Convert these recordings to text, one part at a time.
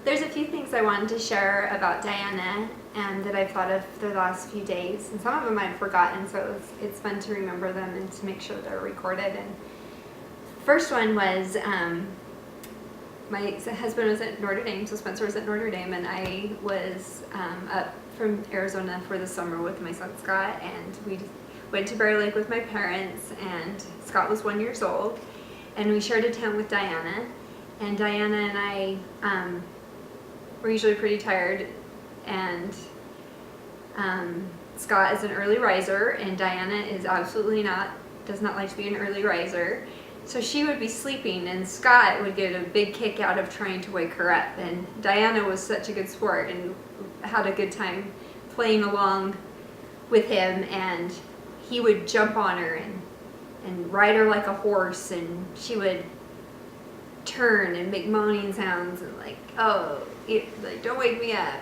There's a few things I wanted to share about Diana and that I've thought of the last few days, and some of them I've forgotten, so it's fun to remember them and to make sure they're recorded. And first one was my husband was at Notre Dame, so Spencer was at Notre Dame, and I was up from Arizona for the summer with my son Scott, and we went to Bear Lake with my parents, and Scott was 1 year old, and we shared a tent with Diana, and Diana and I we're usually pretty tired, and Scott is an early riser, and Diana is absolutely does not like to be an early riser. So she would be sleeping, and Scott would get a big kick out of trying to wake her up. And Diana was such a good sport and had a good time playing along with him, and he would jump on her and ride her like a horse, and she would turn and make moaning sounds and like, oh, like, don't wake me up,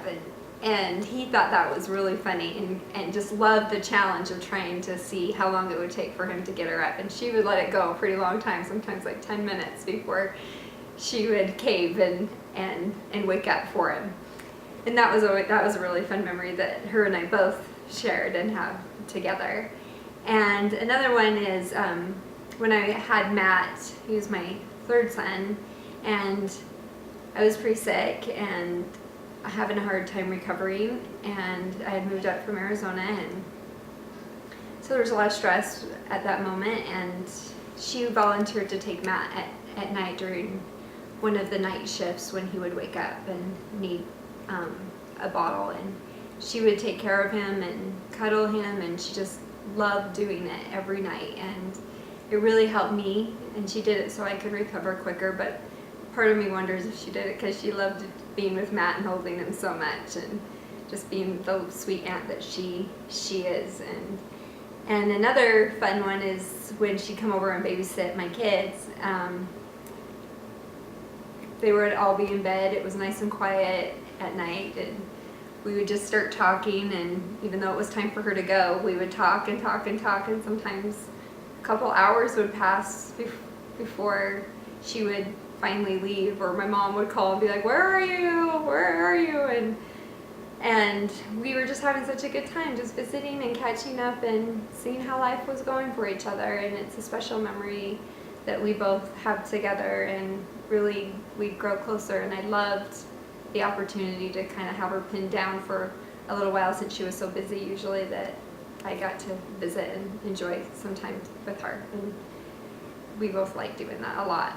and he thought that was really funny and just loved the challenge of trying to see how long it would take for him to get her up. And she would let it go a pretty long time, sometimes like 10 minutes before she would cave and wake up for him. And that was a really fun memory that her and I both shared and have together. And another one is when I had Matt, he was my third son, and I was pretty sick and having a hard time recovering, and I had moved up from Arizona, and so there was a lot of stress at that moment, and she volunteered to take Matt at night during one of the night shifts when he would wake up and need a bottle, and she would take care of him and cuddle him, and she just loved doing it every night, and it really helped me, and she did it so I could recover quicker. But part of me wonders if she did it because she loved being with Matt and holding him so much, and just being the sweet aunt that she is. And another fun one is when she'd come over and babysit my kids. They would all be in bed. It was nice and quiet at night, and we would just start talking, and even though it was time for her to go, we would talk and talk and talk, and sometimes a couple hours would pass before she would finally leave, or my mom would call and be like, where are you? And we were just having such a good time, just visiting and catching up and seeing how life was going for each other. And it's a special memory that we both have together, and really we grow closer. And I loved the opportunity to kind of have her pinned down for a little while, since she was so busy usually, that I got to visit and enjoy some time with her, and we both like doing that a lot.